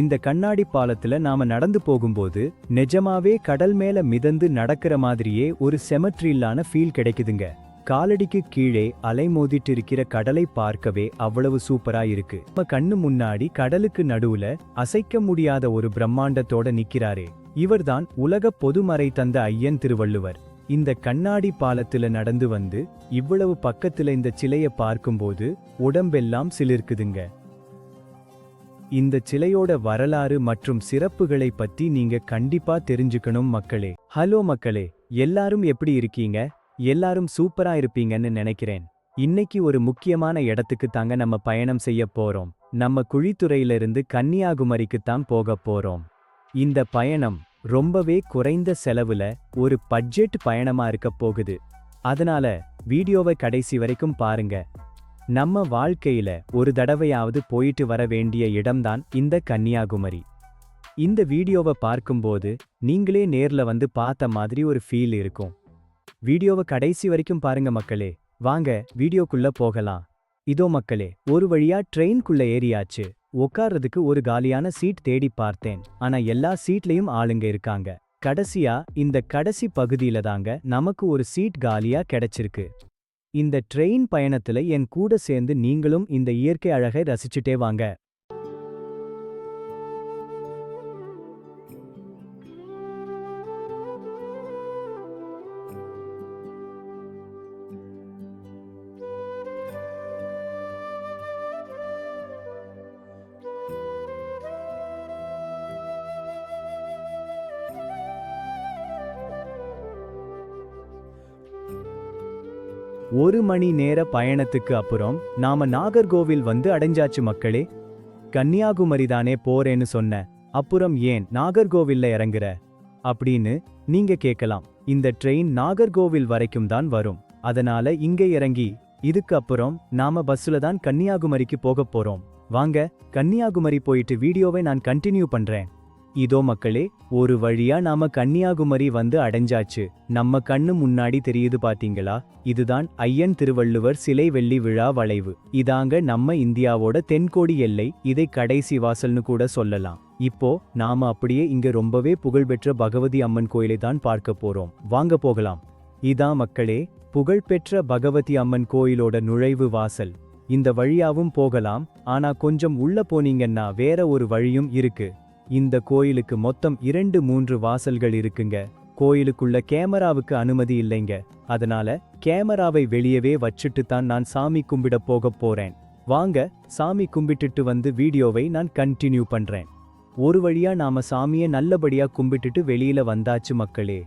இந்த கண்ணாடி பாலத்துல நாம நடந்து போகும்போது நிஜமாவே கடல் மேல மிதந்து நடக்கிற மாதிரியே ஒரு செமட்ரில்லான ஃபீல் கிடைக்குதுங்க. காலடிக்கு கீழே அலை மோதிட்டு இருக்கிற கடலை பார்க்கவே அவ்வளவு சூப்பரா இருக்கு. நம்ம கண்ணு முன்னாடி கடலுக்கு நடுவுல அசைக்க முடியாத ஒரு பிரம்மாண்டத்தோட நிக்கிறாரே, இவர்தான் உலக பொதுமறை தந்த ஐயன் திருவள்ளுவர். இந்த கண்ணாடி பாலத்துல நடந்து வந்து இவ்வளவு பக்கத்துல இந்த சிலைய பார்க்கும்போது உடம்பெல்லாம் சிலிர்க்குதுங்க. இந்த சிலையோட வரலாறு மற்றும் சிறப்புகளை பத்தி நீங்க கண்டிப்பா தெரிஞ்சுக்கணும் மக்களே. ஹலோ மக்களே, எல்லாரும் எப்படி இருக்கீங்க? எல்லாரும் சூப்பரா இருப்பீங்கன்னு நினைக்கிறேன். இன்னைக்கு ஒரு முக்கியமான இடத்துக்கு தாங்க நம்ம பயணம் செய்ய போறோம். நம்ம குழித்துறையிலிருந்து கன்னியாகுமரிக்கு தான் போக போறோம். இந்த பயணம் ரொம்பவே குறைந்த செலவுல ஒரு பட்ஜெட் பயணமா இருக்க போகுது. அதனால வீடியோவை கடைசி வரைக்கும் பாருங்க. நம்ம வாழ்க்கையில ஒரு தடவையாவது போயிட்டு வர வேண்டிய இடம்தான் இந்த கன்னியாகுமரி. இந்த வீடியோவை பார்க்கும்போது நீங்களே நேர்ல வந்து பார்த்த மாதிரி ஒரு ஃபீல் இருக்கும். வீடியோவை கடைசி வரைக்கும் பாருங்க மக்களே. வாங்க வீடியோக்குள்ள போகலாம். இதோ மக்களே, ஒரு வழியா ட்ரெயின்குள்ள ஏறியாச்சு. உட்கார்றதுக்கு ஒரு காலியான சீட் தேடி பார்த்தேன். ஆனா எல்லா சீட்லயும் ஆளுங்க இருக்காங்க. கடைசியா இந்த கடைசி பகுதியில தாங்க நமக்கு ஒரு சீட் காலியா கிடைச்சிருக்கு. இந்த ட்ரெயின் பயணத்துல என் கூட சேர்ந்து நீங்களும் இந்த இயற்கை அழகை ரசிச்சுட்டே வாங்க. ஒரு மணி நேர பயணத்துக்கு அப்புறம் நாம நாகர்கோவில் வந்து அடைஞ்சாச்சு மக்களே. கன்னியாகுமரி தானே போறேன்னு சொன்ன, அப்புறம் ஏன் நாகர்கோவில்ல இறங்குற அப்படின்னு நீங்க கேட்கலாம். இந்த ட்ரெயின் நாகர்கோவில் வரைக்கும் தான் வரும். அதனால இங்க இறங்கி இதுக்கு அப்புறம் நாம பஸ்ல தான் கன்னியாகுமரிக்கு போக போறோம். வாங்க கன்னியாகுமரி போயிட்டு வீடியோவை நான் கண்டினியூ பண்றேன். இதோ மக்களே, ஒரு வழியா நாம கன்னியாகுமரி வந்து அடைஞ்சாச்சு. நம்ம கண்ணு முன்னாடி தெரியுது பாத்தீங்களா? இதுதான் ஐயன் திருவள்ளுவர் சிலை வெள்ளி விழா வளைவு. இதாங்க நம்ம இந்தியாவோட தென்கோடி எல்லை. இதை கடைசி வாசல்னு கூட சொல்லலாம். இப்போ நாம அப்படியே இங்க ரொம்பவே புகழ்பெற்ற பகவதி அம்மன் கோயிலை தான் பார்க்க போறோம். வாங்க போகலாம். இதான் மக்களே, புகழ்பெற்ற பகவதி அம்மன் கோயிலோட நுழைவு வாசல். இந்த வழியாவும் போகலாம், ஆனா கொஞ்சம் உள்ள போனீங்கன்னா வேற ஒரு வழியும் இருக்கு. இந்த கோயிலுக்கு மொத்தம் 2-3 வாசல்கள் இருக்குங்க. கோயிலுக்குள்ள கேமராவுக்கு அனுமதி இல்லைங்க. அதனால கேமராவை வெளியவே வச்சுட்டு தான் நான் சாமி கும்பிட போக போறேன். வாங்க சாமி கும்பிட்டுட்டு வந்து வீடியோவை நான் கண்டினியூ பண்றேன். ஒரு வழியா நாம சாமியை நல்லபடியா கும்பிட்டுட்டு வெளியில வந்தாச்சு மக்களே.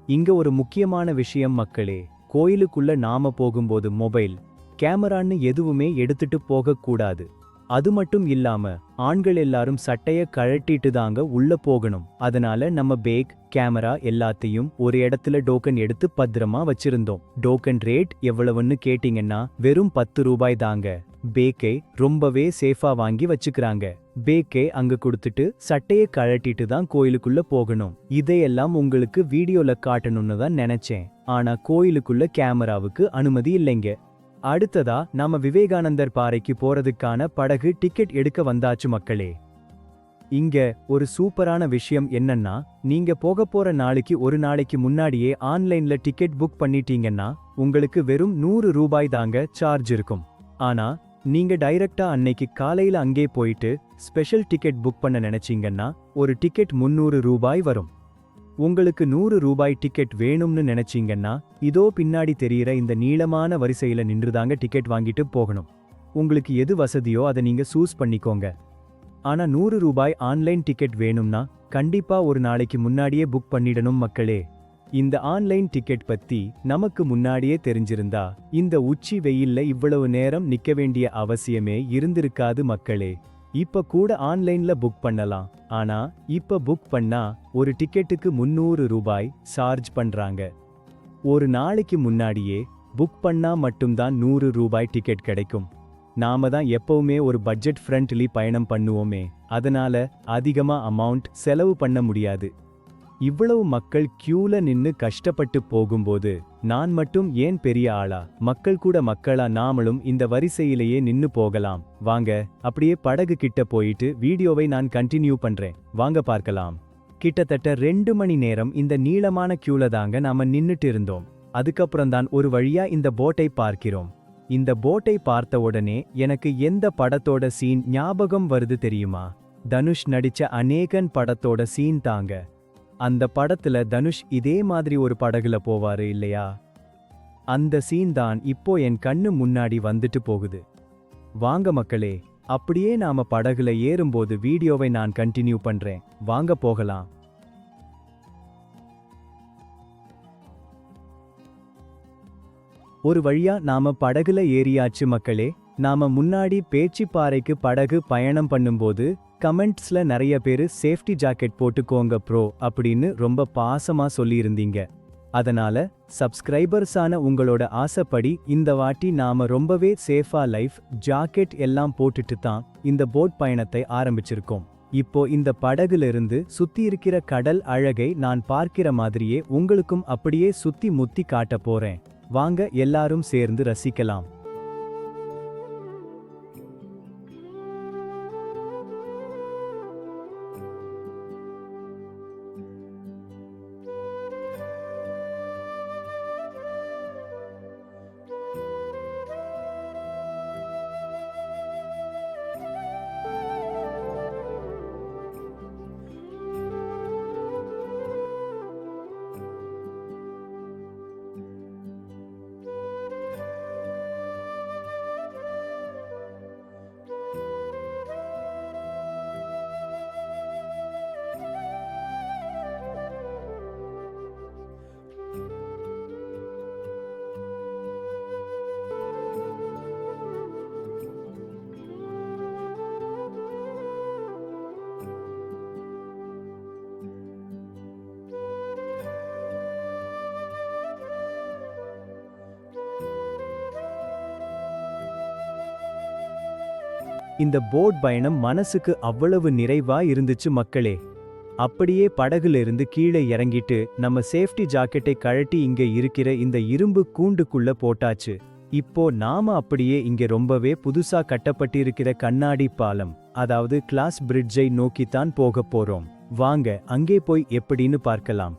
இங்க ஒரு முக்கியமான விஷயம் மக்களே, கோயிலுக்குள்ள நாம போகும்போது மொபைல், கேமரான்னு எதுவுமே எடுத்துட்டு போக கூடாது. அது மட்டும் இல்லாம ஆண்கள் எல்லாரும் சட்டைய கழட்டிட்டு தாங்க உள்ள போகணும். அதனால நம்ம பேக், கேமரா எல்லாத்தையும் ஒரு இடத்துல டோக்கன் எடுத்து பத்திரமா வச்சிருந்தோம். டோக்கன் ரேட் எவ்வளவுன்னு கேட்டீங்கன்னா வெறும் 10 ரூபாய் தாங்க. பேக்கை ரொம்பவே சேஃபா வாங்கி வச்சுக்கிறாங்க. பேக்கை அங்க கொடுத்துட்டு சட்டைய கழட்டிட்டு தான் கோயிலுக்குள்ள போகணும். இதையெல்லாம் உங்களுக்கு வீடியோல காட்டணும்னு தான் நினைச்சேன். ஆனா கோயிலுக்குள்ள கேமராவுக்கு அனுமதி இல்லைங்க. அடுத்ததா நாம விவேகானந்தர் பாறைக்கு போறதுக்கான படகு டிக்கெட் எடுக்க வந்தாச்சு மக்களே. இங்க ஒரு சூப்பரான விஷயம் என்னன்னா, நீங்க போக போற நாளைக்கு ஒரு நாளைக்கு முன்னாடியே ஆன்லைன்ல டிக்கெட் புக் பண்ணிட்டீங்கன்னா உங்களுக்கு வெறும் 100 ரூபாய் தாங்க சார்ஜ் இருக்கும். ஆனா நீங்க டைரக்டா அன்னைக்கு காலையில அங்கே போயிட்டு ஸ்பெஷல் டிக்கெட் புக் பண்ண நினைச்சீங்கன்னா ஒரு டிக்கெட் 300 ரூபாய் வரும். உங்களுக்கு 100 ரூபாய் டிக்கெட் வேணும்னு நினைச்சீங்கன்னா இதோ பின்னாடி தெரியிற இந்த நீளமான வரிசையில நின்றுதாங்க டிக்கெட் வாங்கிட்டு போகணும். உங்களுக்கு எது வசதியோ அதை நீங்க சூஸ் பண்ணிக்கோங்க. ஆனா 100 ரூபாய் ஆன்லைன் டிக்கெட் வேணும்னா கண்டிப்பா ஒரு நாளைக்கு முன்னாடியே புக் பண்ணிடணும் மக்களே. இந்த ஆன்லைன் டிக்கெட் பத்தி நமக்கு முன்னாடியே தெரிஞ்சிருந்தா இந்த உச்சி வெயில்ல இவ்வளவு நேரம் நிக்க வேண்டிய அவசியமே இருந்திருக்காது மக்களே. இப்ப கூட ஆன்லைன்ல புக் பண்ணலாம். ஆனா இப்ப புக் பண்ணா ஒரு டிக்கெட்டுக்கு 300 ரூபாய் சார்ஜ் பண்றாங்க. ஒரு நாளைக்கு முன்னாடியே புக் பண்ணா மட்டும்தான் 100 ரூபாய் டிக்கெட் கிடைக்கும். நாம தான் எப்பவுமே ஒரு பட்ஜெட் ஃப்ரெண்ட்லி பயணம் பண்ணுவோமே, அதனால அதிகமா அமௌண்ட் செலவு பண்ண முடியாது. இவ்வளவு மக்கள் கியூல நின்னு கஷ்டப்பட்டு போகும்போது நான் மட்டும் ஏன் பெரிய ஆளா? மக்கள் கூட மக்களா நாமளும் இந்த வரிசையிலேயே நின்னு போகலாம் வாங்க. அப்படியே படகு கிட்ட போயிட்டு வீடியோவை நான் கண்டினியூ பண்றேன், வாங்க பார்க்கலாம். கிட்டத்தட்ட 2 மணி நேரம் இந்த நீளமான கியூல தாங்க நாம நின்னுட்டு இருந்தோம். அதுக்கப்புறம்தான் ஒரு வழியா இந்த போட்டை பார்க்கிறோம். இந்த போட்டை பார்த்த உடனே எனக்கு எந்த படத்தோட சீன் ஞாபகம் வருது தெரியுமா? தனுஷ் நடிச்ச அநேகன் படத்தோட சீன் தாங்க. அந்த படத்துல தனுஷ் இதே மாதிரி ஒரு படகுல போவாரு இல்லையா? அந்த சீன் தான் இப்போ என் கண்ணு முன்னாடி வந்துட்டு போகுது. வாங்க மக்களே, அப்படியே நாம படகுல ஏறும்போது வீடியோவை நான் கண்டினியூ பண்றேன், வாங்க போகலாம். ஒரு வழியா நாம படகுல ஏறியாச்சு மக்களே. நாம முன்னாடி பேச்சிப்பாறைக்கு படகு பயணம் பண்ணும்போது கமெண்ட்ஸ்ல நிறைய பேரு சேஃப்டி ஜாக்கெட் போட்டுக்கோங்க ப்ரோ அப்படின்னு ரொம்ப பாசமா சொல்லியிருந்தீங்க. அதனால சப்ஸ்கிரைபர்ஸான உங்களோட ஆசைப்படி இந்த வாட்டி நாம ரொம்பவே சேஃபா லைஃப் ஜாக்கெட் எல்லாம் போட்டுட்டு தான் இந்த போட் பயணத்தை ஆரம்பிச்சிருக்கோம். இப்போ இந்த படகுல இருந்து சுத்தி இருக்கிற கடல் அழகை நான் பார்க்கிற மாதிரியே உங்களுக்கும் அப்படியே சுத்தி முத்தி காட்ட போறேன். வாங்க எல்லாரும் சேர்ந்து ரசிக்கலாம். இந்த போட் பயணம் மனசுக்கு அவ்வளவு நிறைவா இருந்துச்சு மக்களே. அப்படியே படகுல இருந்து கீழே இறங்கிட்டு நம்ம சேஃப்டி ஜாக்கெட்டை கழட்டி இங்க இருக்கிற இந்த இரும்பு கூண்டுக்குள்ள போட்டாச்சு. இப்போ நாம அப்படியே இங்க ரொம்பவே புதுசா கட்டப்பட்டிருக்கிற கண்ணாடி பாலம், அதாவது கிளாஸ் பிரிட்ஜை நோக்கித்தான் போக போறோம். வாங்க அங்கே போய் எப்படின்னு பார்க்கலாம்.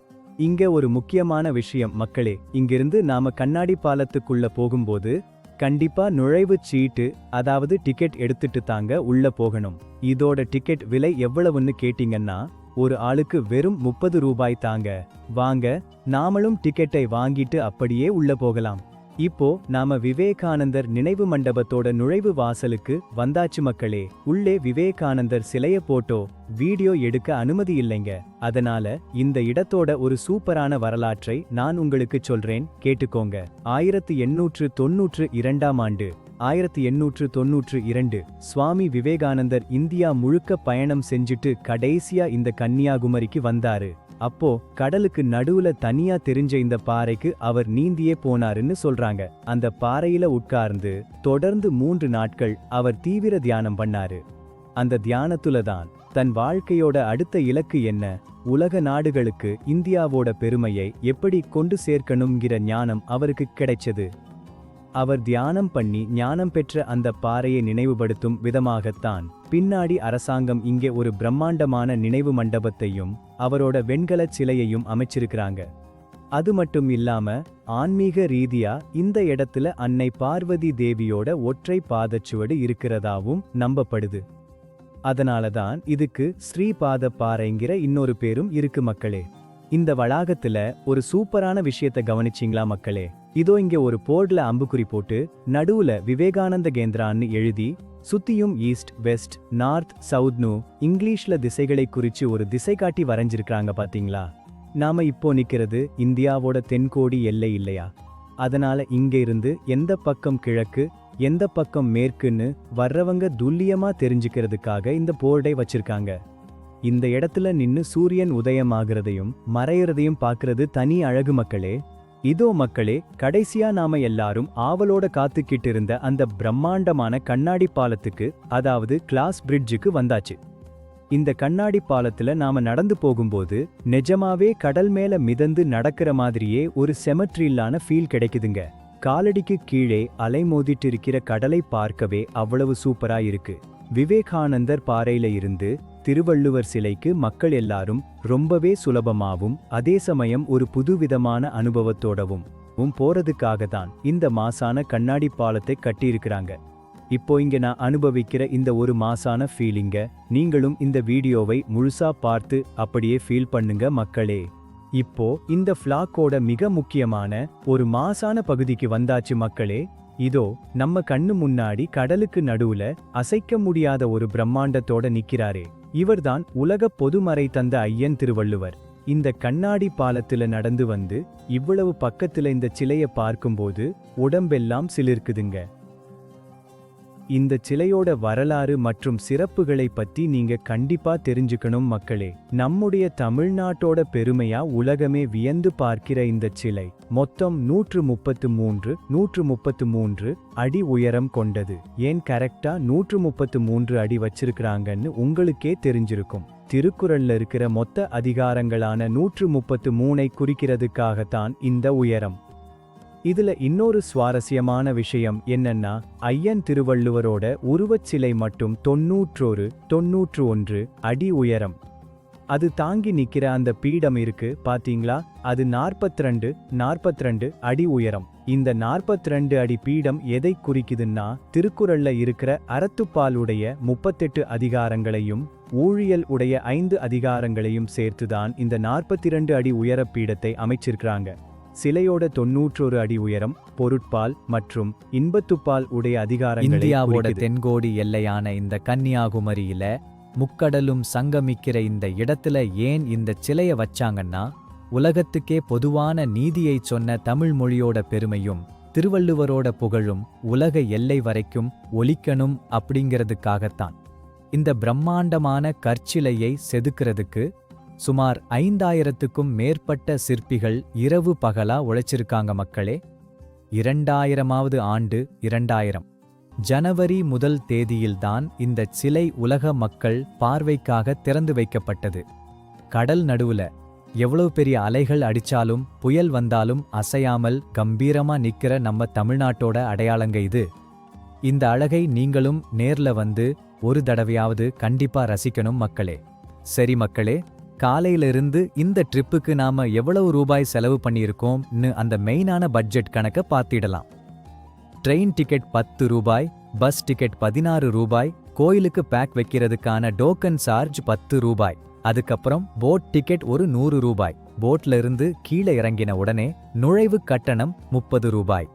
இங்க ஒரு முக்கியமான விஷயம் மக்களே, இங்கிருந்து நாம கண்ணாடி பாலத்துக்குள்ள போகும்போது கண்டிப்பா நுழைவுச் சீட்டு, அதாவது டிக்கெட் எடுத்துட்டு தாங்க உள்ள போகணும். இதோட டிக்கெட் விலை எவ்வளவுன்னு கேட்டீங்கன்னா ஒரு ஆளுக்கு வெறும் 30 ரூபாய் தாங்க. வாங்க நாமளும் டிக்கெட்டை வாங்கிட்டு அப்படியே உள்ள போகலாம். இப்போ நாம விவேகானந்தர் நினைவு மண்டபத்தோட நுழைவு வாசலுக்கு வந்தாச்சு மக்களே. உள்ளே விவேகானந்தர் சிலைய போட்டோ வீடியோ எடுக்க அனுமதி இல்லைங்க. அதனால இந்த இடத்தோட ஒரு சூப்பரான வரலாற்றை நான் உங்களுக்கு சொல்றேன், கேட்டுக்கோங்க. 1892ஆம் ஆண்டு 1892 சுவாமி விவேகானந்தர் இந்தியா முழுக்க பயணம் செஞ்சுட்டு கடைசியா இந்த கன்னியாகுமரிக்கு வந்தாரு. அப்போ கடலுக்கு நடுவுல தனியா தெரிஞ்ச இந்த பாறைக்கு அவர் நீந்தியே போனாருன்னு சொல்றாங்க. அந்த பாறையில உட்கார்ந்து தொடர்ந்து 3 நாட்கள் அவர் தீவிர தியானம் பண்ணாரு. அந்த தியானத்துல தான் தன் வாழ்க்கையோட அடுத்த இலக்கு என்ன, உலக நாடுகளுக்கு இந்தியாவோட பெருமையை எப்படி கொண்டு சேர்க்கணும்ங்கிற ஞானம் அவருக்கு கிடைச்சது. அவர் தியானம் பண்ணி ஞானம் பெற்ற அந்த பாறையை நினைவுபடுத்தும் விதமாகத்தான் பின்னாடி அரசாங்கம் இங்கே ஒரு பிரம்மாண்டமான நினைவு மண்டபத்தையும் அவரோட வெண்கலச் சிலையையும் அமைச்சிருக்கிறாங்க. அது மட்டும் இல்லாம ஆன்மீக ரீதியா இந்த இடத்துல அன்னை பார்வதி தேவியோட ஒற்றை பாதச்சுவடு இருக்கிறதாவும் நம்பப்படுது. அதனாலதான் இதுக்கு ஸ்ரீபாத பாறைங்கிற இன்னொரு பேரும் இருக்கு மக்களே. இந்த வளாகத்துல ஒரு சூப்பரான விஷயத்தை கவனிச்சிங்களா மக்களே? இதோ இங்க ஒரு போர்டுல அம்புக்குறி போட்டு நடுவுல விவேகானந்த கேந்திரான்னு எழுதி சுத்தியும் ஈஸ்ட் வெஸ்ட் நார்த் சவுத்னு இங்கிலீஷ்ல திசைகளை குறிச்சு ஒரு திசை காட்டி வரைஞ்சிருக்காங்க பாத்தீங்களா? நாம இப்போ நிக்கிறது இந்தியாவோட தென்கோடி எல்லை இல்லையா? அதனால இங்க இருந்து எந்த பக்கம் கிழக்கு எந்த பக்கம் மேற்குன்னு வர்றவங்க துல்லியமா தெரிஞ்சுக்கிறதுக்காக இந்த போர்டை வச்சிருக்காங்க. இந்த இடத்துல நின்னு சூரியன் உதயமாகிறதையும் மறையறதையும் பார்க்கறது தனி அழகு மக்களே. இதோ மக்களே, கடைசியா நாம எல்லாரும் ஆவலோட காத்துக்கிட்டு இருந்த அந்த பிரம்மாண்டமான கண்ணாடி பாலத்துக்கு, அதாவது கிளாஸ் பிரிட்ஜுக்கு வந்தாச்சு. இந்த கண்ணாடி பாலத்துல நாம நடந்து போகும்போது நிஜமாவே கடல் மேல மிதந்து நடக்கிற மாதிரியே ஒரு செமட்ரியில்லான ஃபீல் கிடைக்குதுங்க. காலடிக்கு கீழே அலைமோதிட்டு இருக்கிற கடலை பார்க்கவே அவ்வளவு சூப்பரா இருக்கு. விவேகானந்தர் பாறையில இருந்து திருவள்ளுவர் சிலைக்கு மக்கள் எல்லாரும் ரொம்பவே சுலபமாவும் அதே சமயம் ஒரு புதுவிதமான அனுபவத்தோடவும் போறதுக்காக தான் இந்த மாசான கண்ணாடி பாலத்தை கட்டியிருக்கிறாங்க. இப்போ இங்க நான் அனுபவிக்கிற இந்த ஒரு மாசான ஃபீலிங்க நீங்களும் இந்த வீடியோவை முழுசா பார்த்து அப்படியே ஃபீல் பண்ணுங்க மக்களே. இப்போ இந்த ஃப்ளாக்கோட மிக முக்கியமான ஒரு மாசான பகுதிக்கு வந்தாச்சு மக்களே. இதோ நம்ம கண்ணு முன்னாடி கடலுக்கு நடுவுல அசைக்க முடியாத ஒரு பிரம்மாண்டத்தோட நிக்கிறாரே, இவர்தான் உலக பொதுமறை தந்த ஐயன் திருவள்ளுவர். இந்த கண்ணாடி பாலத்துல நடந்து வந்து இவ்வளவு பக்கத்துல இந்த சிலைய பார்க்கும்போது உடம்பெல்லாம் சிலிர்க்குதுங்க. இந்த சிலையோட வரலாறு மற்றும் சிறப்புகளை பத்தி நீங்க கண்டிப்பா தெரிஞ்சுக்கணும் மக்களே. நம்முடைய தமிழ்நாட்டோட பெருமையா உலகமே வியந்து பார்க்கிற இந்த சிலை மொத்தம் 133 அடி உயரம் கொண்டது. ஏன் கரெக்டா 133 அடி வச்சிருக்கிறாங்கன்னு உங்களுக்கே தெரிஞ்சிருக்கும். திருக்குறள்ல இருக்கிற மொத்த அதிகாரங்களான 133ஐ குறிக்கிறதுக்காகத்தான் இந்த உயரம். இதுல இன்னொரு சுவாரஸ்யமான விஷயம் என்னன்னா, ஐயன் திருவள்ளுவரோட உருவச்சிலை மட்டும் 91 அடி உயரம். அது தாங்கி நிக்கிற அந்த பீடம் இருக்கு பாத்தீங்களா, அது 42 அடி உயரம். இந்த 42 அடி பீடம் எதை குறிக்குதுன்னா, திருக்குறள்ல இருக்கிற அறத்துப்பாலுடைய 38 அதிகாரங்களையும் ஊழியல் உடைய 5 அதிகாரங்களையும் சேர்த்துதான் இந்த 42 அடி உயர பீடத்தை அமைச்சிருக்கிறாங்க. சிலையோட 91 அடி உயரம் பொருட்பால் மற்றும் இன்பத்துப்பால் உடைய அதிகாரங்களை இந்தியாவோட தென்கோடி எல்லையான இந்த கன்னியாகுமரியில முக்கடலும் சங்கமிக்கிற இந்த இடத்துல ஏன் இந்த சிலைய வச்சாங்கன்னா, உலகத்துக்கே பொதுவான நீதியை சொன்ன தமிழ் மொழியோட பெருமையும் திருவள்ளுவரோட புகழும் உலக எல்லை வரைக்கும் ஒலிக்கணும் அப்படிங்கிறதுக்காகத்தான். இந்த பிரம்மாண்டமான கற்சிலையை செதுக்கிறதுக்கு சுமார் 5000க்கும் மேற்பட்ட சிற்பிகள் இரவு பகலா உழைச்சிருக்காங்க மக்களே. 2000ஆவது ஆண்டு 2000 ஜனவரி 1 தேதியில்தான் இந்த சிலை உலக மக்கள் பார்வைக்காக திறந்து வைக்கப்பட்டது. கடல் நடுவுல எவ்வளவு பெரிய அலைகள் அடிச்சாலும் புயல் வந்தாலும் அசையாமல் கம்பீரமா நிக்கிற நம்ம தமிழ்நாட்டோட அடையாளங்க இது. இந்த அழகை நீங்களும் நேர்ல வந்து ஒரு தடவையாவது கண்டிப்பா ரசிக்கணும் மக்களே. சரி மக்களே, காலையிலிருந்து இந்த ட்ரிப்புக்கு நாம எவ்வளவு ரூபாய் செலவு பண்ணியிருக்கோம்னு அந்த மெயினான பட்ஜெட் கணக்க பார்த்திடலாம். ட்ரெயின் டிக்கெட் 10 ரூபாய், பஸ் டிக்கெட் 16 ரூபாய், கோயிலுக்கு பேக் வைக்கிறதுக்கான டோக்கன் சார்ஜ் 10 ரூபாய், அதுக்கப்புறம் போட் டிக்கெட் ஒரு 100 ரூபாய், போட்ல இருந்து கீழே இறங்கின உடனே நுழைவு கட்டணம் 30 ரூபாய்.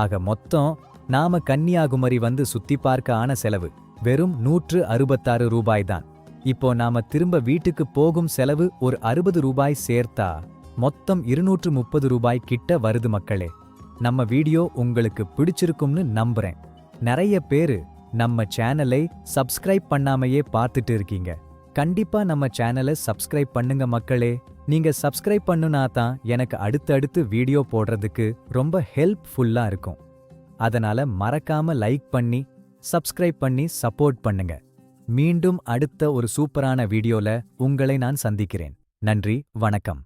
ஆக மொத்தம் நாம கன்னியாகுமரி வந்து சுத்தி பார்க்க ஆன செலவு வெறும் 166 ரூபாய் தான். இப்போ நாம திரும்ப வீட்டுக்கு போகும் செலவு ஒரு 60 ரூபாய் சேர்த்தா மொத்தம் 230 ரூபாய் கிட்ட வருது மக்களே. நம்ம வீடியோ உங்களுக்கு பிடிச்சிருக்கும்னு நம்புறேன். நிறைய பேரு நம்ம சேனலை சப்ஸ்கிரைப் பண்ணாமையே பார்த்துட்டு இருக்கீங்க. கண்டிப்பா நம்ம சேனலை சப்ஸ்கிரைப் பண்ணுங்க மக்களே. நீங்க சப்ஸ்கிரைப் பண்ணுனா தான் எனக்கு அடுத்தடுத்து வீடியோ போடுறதுக்கு ரொம்ப ஹெல்ப்ஃபுல்லா இருக்கும். அதனால மறக்காம லைக் பண்ணி சப்ஸ்கிரைப் பண்ணி சப்போர்ட் பண்ணுங்க. மீண்டும் அடுத்த ஒரு சூப்பரான வீடியோல உங்களை நான் சந்திக்கிறேன். நன்றி, வணக்கம்.